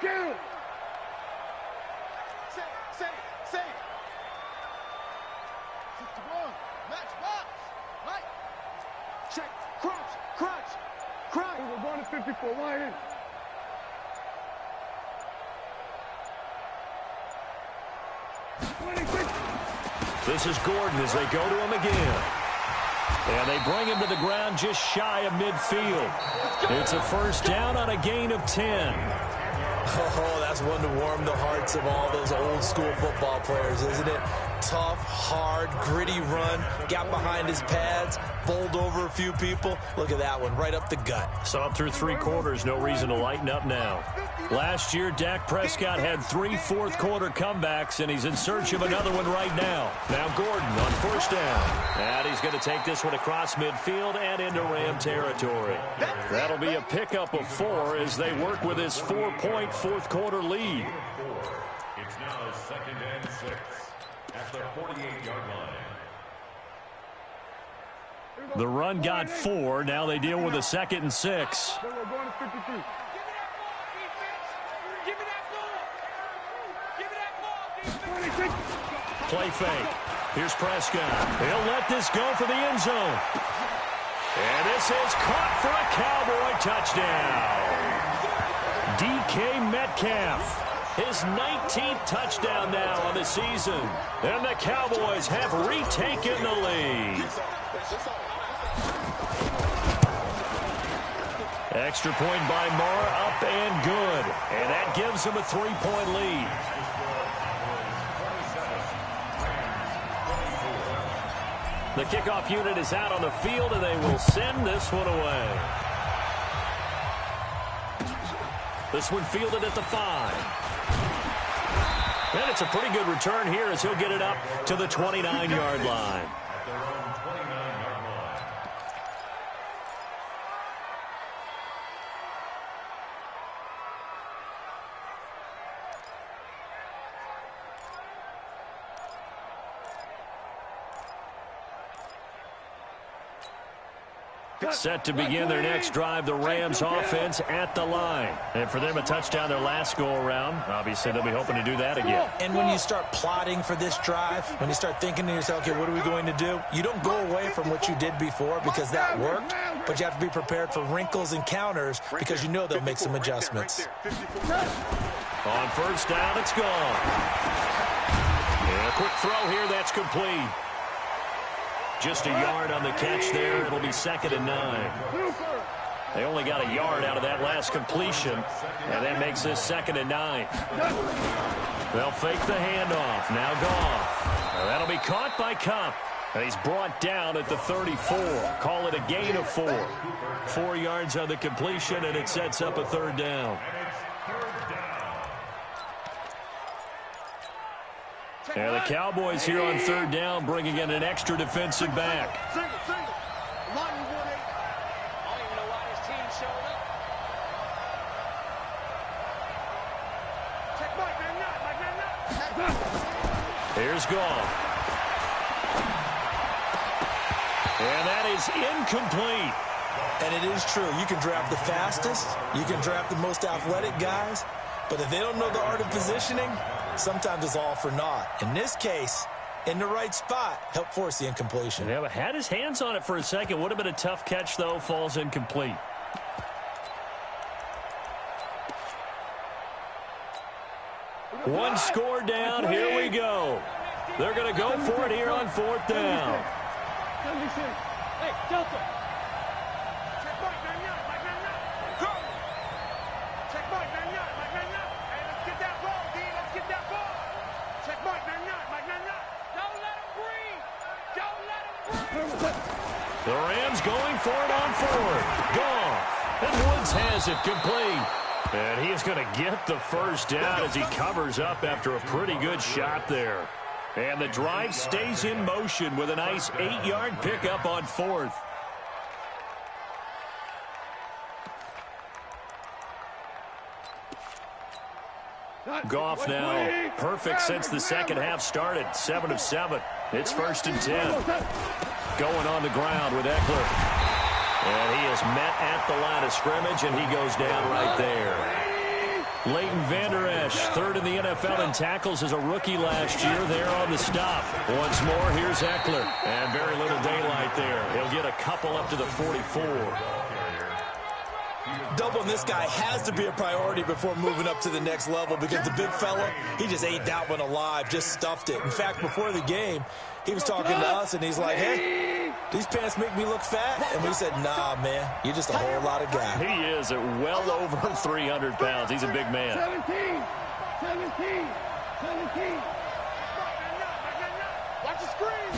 Speaker 2: Kill. Safe. 61. Match box. Right. Check. Crunch. We're going to 54. Wide in.
Speaker 1: This is Gordon as they go to him again. And they bring him to the ground just shy of midfield. It's a first down on a gain of 10.
Speaker 3: Oh, that's one to warm the hearts of all those old school football players, isn't it? Tough, hard, gritty run, got behind his pads, bowled over a few people. Look at that one, right up the gut.
Speaker 1: Saw him through 3 quarters, no reason to lighten up now. Last year, Dak Prescott had 3 fourth-quarter comebacks, and he's in search of another one right now. Now Gordon on first down. And he's going to take this one across midfield and into Ram territory. That'll be a pickup of 4 as they work with his 4-point fourth-quarter lead.
Speaker 5: It's now 2nd and 6 at the 48-yard line.
Speaker 1: The run got 4. Now they deal with a 2nd and 6.
Speaker 2: We're going to 53.
Speaker 1: Play fake. Here's Prescott. He'll let this go for the end zone. And this is caught for a Cowboy touchdown. DK Metcalf. His 19th touchdown now on the season. And the Cowboys have retaken the lead. Extra point by Marr, up and good. And that gives them a 3-point lead. The kickoff unit is out on the field, and they will send this one away. This one fielded at the 5. And it's a pretty good return here as he'll get it up to the 29-yard line.
Speaker 5: At their own 29-yard line.
Speaker 1: Set to begin their next drive, the Rams offense at the line. And for them, a touchdown their last go-around. Obviously, they'll be hoping to do that again.
Speaker 3: And when you start plotting for this drive, when you start thinking to yourself, okay, what are we going to do? You don't go away from what you did before because that worked, but you have to be prepared for wrinkles and counters because you know they'll make some adjustments.
Speaker 1: On first down, it's gone. And a quick throw here, that's complete. Just a yard on the catch there. It'll be 2nd and 9. They only got a yard out of that last completion, and that makes this 2nd and 9. They'll fake the handoff. Now Goff. That'll be caught by Cup. And he's brought down at the 34. Call it a gain of 4. 4 yards on the completion, and it sets up a 3rd down. And the Cowboys here on 3rd down, bringing in an extra defensive back.
Speaker 4: Single. Line 1-8. I don't even know why this team showed up. Check Mike, man,
Speaker 1: Here's Goff. And that is incomplete.
Speaker 3: And it is true. You can draft the fastest. You can draft the most athletic guys. But if they don't know the art of positioning, sometimes it's all for naught. In this case, in the right spot, helped force the incompletion.
Speaker 1: Yeah, but had his hands on it for a second. Would have been a tough catch, though. Falls incomplete. One score down. Here we go. They're going to go for it here on 4th down.
Speaker 4: Hey, Delta. Check Mike, man, Go. Check Mike, man, Hey, let's get that ball, D. Let's get that ball. Check Mike, man, Don't let him breathe. Don't let him breathe.
Speaker 1: The Rams going for it on 4th. Goff. And Woods has it complete. And he is going to get the 1st down as he covers up after a pretty good shot there. And the drive stays in motion with a nice 8-yard pickup on 4th. Goff now perfect since the second half started. 7 of 7. It's 1st and 10. Going on the ground with Eckler. And he is met at the line of scrimmage, and he goes down right there. Leighton Vander Esch, 3rd in the NFL in tackles as a rookie last year, there on the stop. Once more, here's Eckler. And very little daylight there. He'll get a couple up to the 44.
Speaker 3: Doubling this guy has to be a priority before moving up to the next level because the big fella, he just ate that one alive, just stuffed it. In fact, before the game, he was talking to us, and he's like, hey, these pants make me look fat? And we said, nah, man, you're just a whole lot of guy.
Speaker 1: He is at well over 300 pounds. He's a big man.
Speaker 2: 17.
Speaker 4: Watch the screen.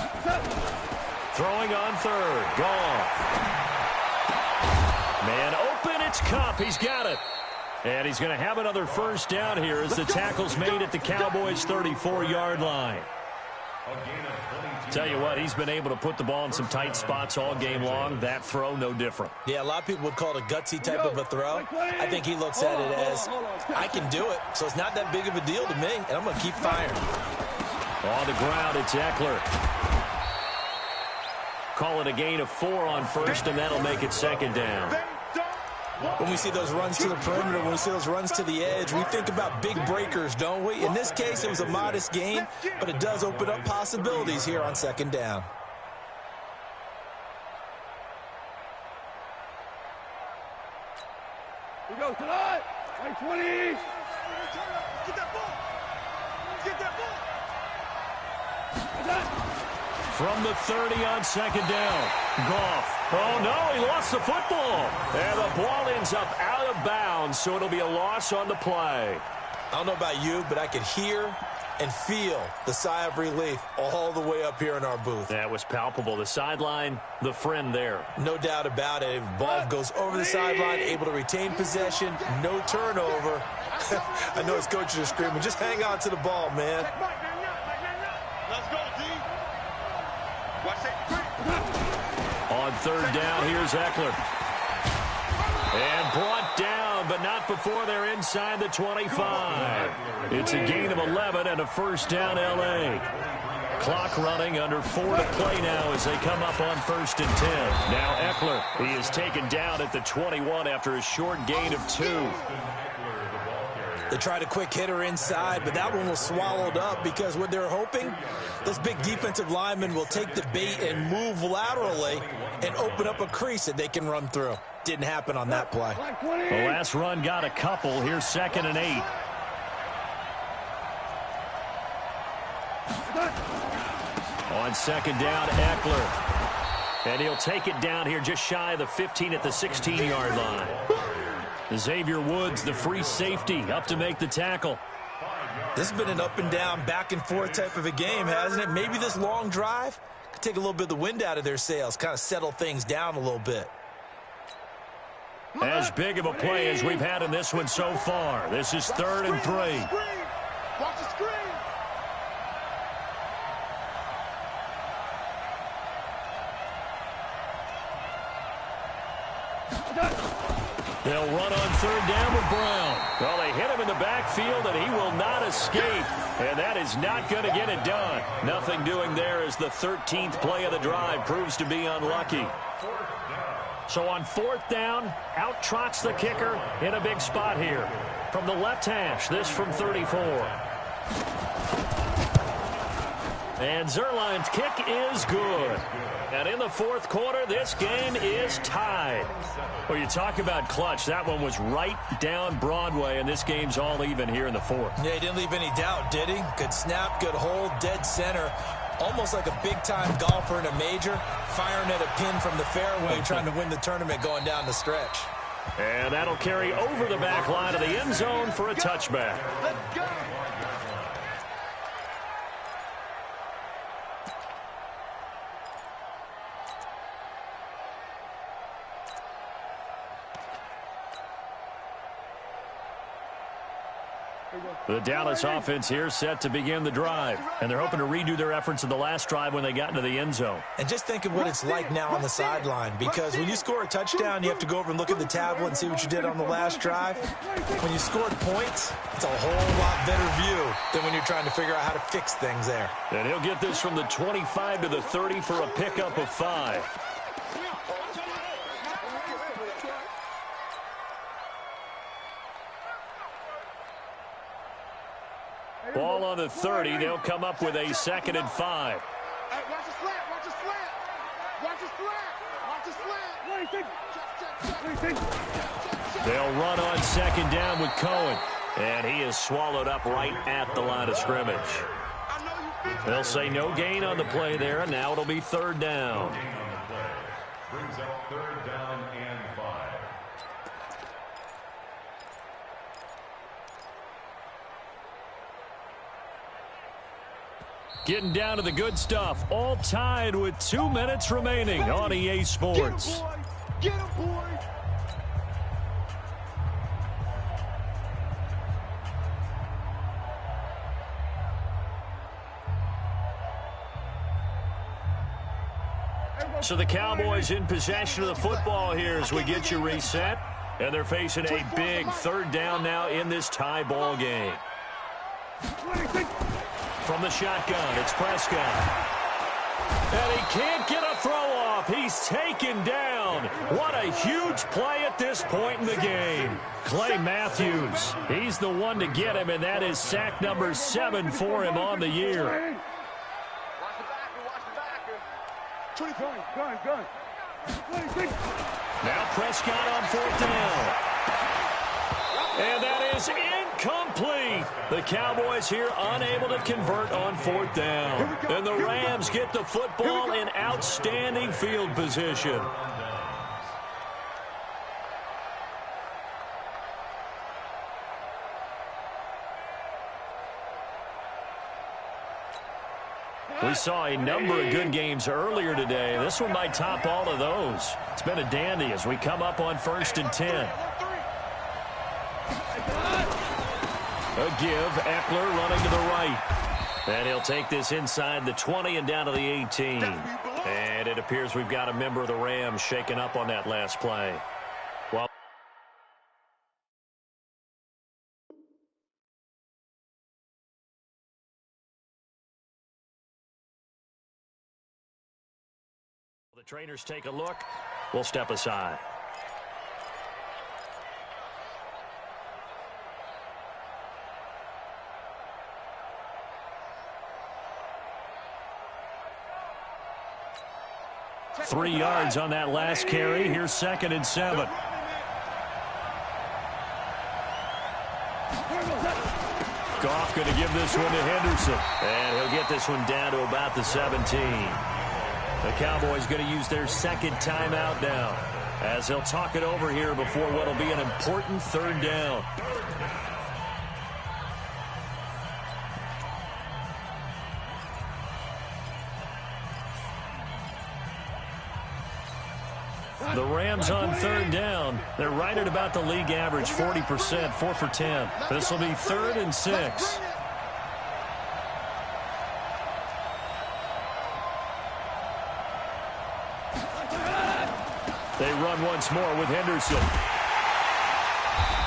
Speaker 1: Throwing on 3rd. Goff. Man open, it's Cup. He's got it. And he's going to have another 1st down here as the tackle's made at the Cowboys' 34-yard line. Tell you what, he's been able to put the ball in some tight spots all game long. That throw, no different.
Speaker 3: Yeah, a lot of people would call it a gutsy type of a throw. I think he looks at it as, I can do it, so it's not that big of a deal to me, and I'm going to keep firing.
Speaker 1: On the ground, it's Eckler. Call it a gain of 4 on 1st, and that'll make it 2nd down.
Speaker 3: When we see those runs to the perimeter, when we see those runs to the edge, we think about big breakers, don't we? In this case, it was a modest gain, but it does open up possibilities here on 2nd down.
Speaker 2: We go tonight. 20.
Speaker 4: Get that ball. Get that ball.
Speaker 1: From the 30 on 2nd down. Goff. Oh, no, he lost the football. And the ball ends up out of bounds, so it'll be a loss on the play.
Speaker 3: I don't know about you, but I could hear and feel the sigh of relief all the way up here in our booth.
Speaker 1: That was palpable. The sideline, the friend there.
Speaker 3: No doubt about it. If the ball goes over the sideline, able to retain possession, no turnover. I know his coaches are screaming, just hang on to the ball, man.
Speaker 2: Let's go, D. Watch that.
Speaker 1: On third down, here's Eckler. And brought down, but not before they're inside the 25. It's a gain of 11 and a first down, L.A. Clock running, under 4 to play now as they come up on 1st and 10. Now Eckler, he is taken down at the 21 after a short gain of 2.
Speaker 3: They tried a quick hitter inside, but that one was swallowed up because what they're hoping, those big defensive linemen will take the bait and move laterally and open up a crease that they can run through. Didn't happen on that play.
Speaker 1: The last run got a couple. Here's 2nd and 8. On 2nd down, Eckler. And he'll take it down here just shy of the 15 at the 16-yard line. Xavier Woods, the free safety, up to make the tackle.
Speaker 3: This has been an up and down, back and forth type of a game, hasn't it? Maybe this long drive could take a little bit of the wind out of their sails, kind of settle things down a little bit.
Speaker 1: As big of a play as we've had in this one so far. This is 3rd and 3.
Speaker 2: Watch the screen.
Speaker 1: They'll run on 3rd down with Brown. Well, they hit him in the backfield, and he will not escape. And that is not going to get it done. Nothing doing there as the 13th play of the drive proves to be unlucky. So on 4th down, out trots the kicker in a big spot here. From the left hash, this from 34. And Zerline's kick is good. And in the 4th quarter, this game is tied. Well, you talk about clutch. That one was right down Broadway, and this game's all even here in the 4th.
Speaker 3: Yeah, he didn't leave any doubt, did he? Good snap, good hold, dead center. Almost like a big-time golfer in a major, firing at a pin from the fairway, trying to win the tournament going down the stretch.
Speaker 1: And that'll carry over the back line of the end zone for a touchback.
Speaker 2: Let's go.
Speaker 1: The Dallas offense here set to begin the drive. And they're hoping to redo their efforts in the last drive when they got into the end zone.
Speaker 3: And just think of what it's like now on the sideline, because when you score a touchdown, you have to go over and look at the tablet and see what you did on the last drive. When you scored points, it's a whole lot better view than when you're trying to figure out how to fix things there.
Speaker 1: And he'll get this from the 25 to the 30 for a pickup of 5. Ball on the 30. They'll come up with a 2nd and 5.
Speaker 2: Hey, watch the slant. Watch the slant. Watch the slant. Watch the slant.
Speaker 1: They'll run on 2nd down with Cohen. And he is swallowed up right at the line of scrimmage. They'll say no gain on the play there, and now it'll be 3rd down.
Speaker 5: Brings up 3rd down and 5.
Speaker 1: Getting down to the good stuff. All tied with 2 minutes remaining on EA Sports.
Speaker 2: Get him, boy.
Speaker 1: So the Cowboys in possession of the football here as we get you reset. And they're facing a big 3rd down now in this tie ball game. From the shotgun, it's Prescott. And he can't get a throw off. He's taken down. What a huge play at this point in the game. Clay Matthews, he's the one to get him, and that is sack number 7 for him on the year.
Speaker 2: Watch the backer. 25. Gun.
Speaker 1: Now Prescott on 4th down. And that is incomplete. The Cowboys here unable to convert on 4th down. And the Rams get the football in outstanding field position. We saw a number of good games earlier today. This one might top all of those. It's been a dandy as we come up on 1st and 10. A give. Eckler running to the right. And he'll take this inside the 20 and down to the 18. And it appears we've got a member of the Rams shaken up on that last play. Well, the trainers take a look. We'll step aside. Three yards on that last carry. Here's 2nd and 7. Goff going to give this one to Henderson. And he'll get this one down to about the 17. The Cowboys going to use their second timeout now as they'll talk it over here before what will be an important 3rd down. The Rams on 3rd down. They're right at about the league average, 40%, 4 for 10. This will be 3rd and 6. They run once more with Henderson.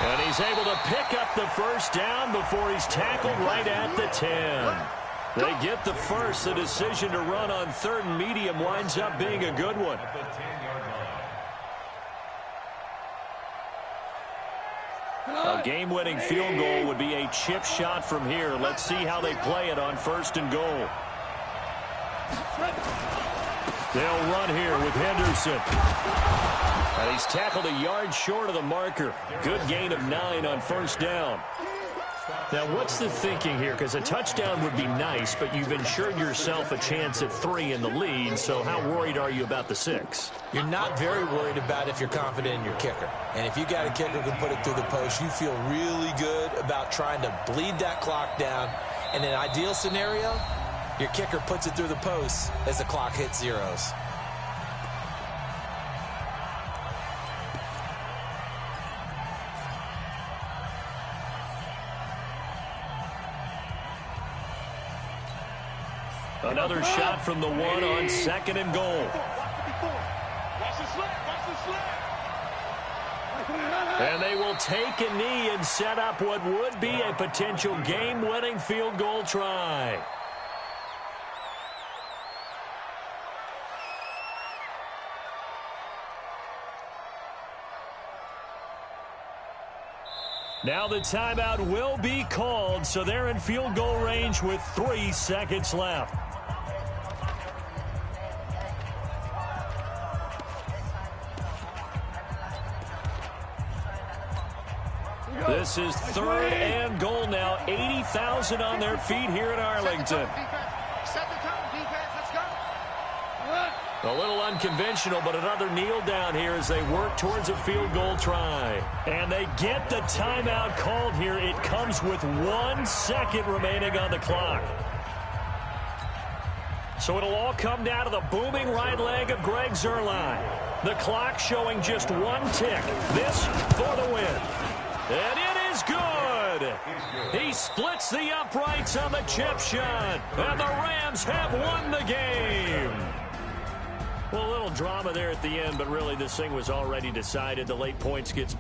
Speaker 1: And he's able to pick up the 1st down before he's tackled right at the 10. They get the first. The decision to run on 3rd and medium winds up being a good one. A game-winning field goal would be a chip shot from here. Let's see how they play it on 1st and goal. They'll run here with Henderson. And he's tackled a yard short of the marker. Good gain of 9 on 1st down. Now, what's the thinking here? Because a touchdown would be nice, but you've ensured yourself a chance at 3 in the lead, so how worried are you about the 6?
Speaker 3: You're not very worried about if you're confident in your kicker. And if you got a kicker who can put it through the post, you feel really good about trying to bleed that clock down. In an ideal scenario, your kicker puts it through the post as the clock hits zeros.
Speaker 1: Another shot from the 1 on 2nd and goal. And they will take a knee and set up what would be a potential game-winning field goal try. Now the timeout will be called, so they're in field goal range with 3 seconds left. This is 3rd and goal now. 80,000 on their feet here in Arlington. A little unconventional, but another kneel down here as they work towards a field goal try. And they get the timeout called here. It comes with 1 second remaining on the clock. So it'll all come down to the booming right leg of Greg Zuerlein. The clock showing just 1 tick. This for the win. And it is good. He splits the uprights on the chip shot. And the Rams have won the game. Well, a little drama there at the end, but really this thing was already decided. The late points gets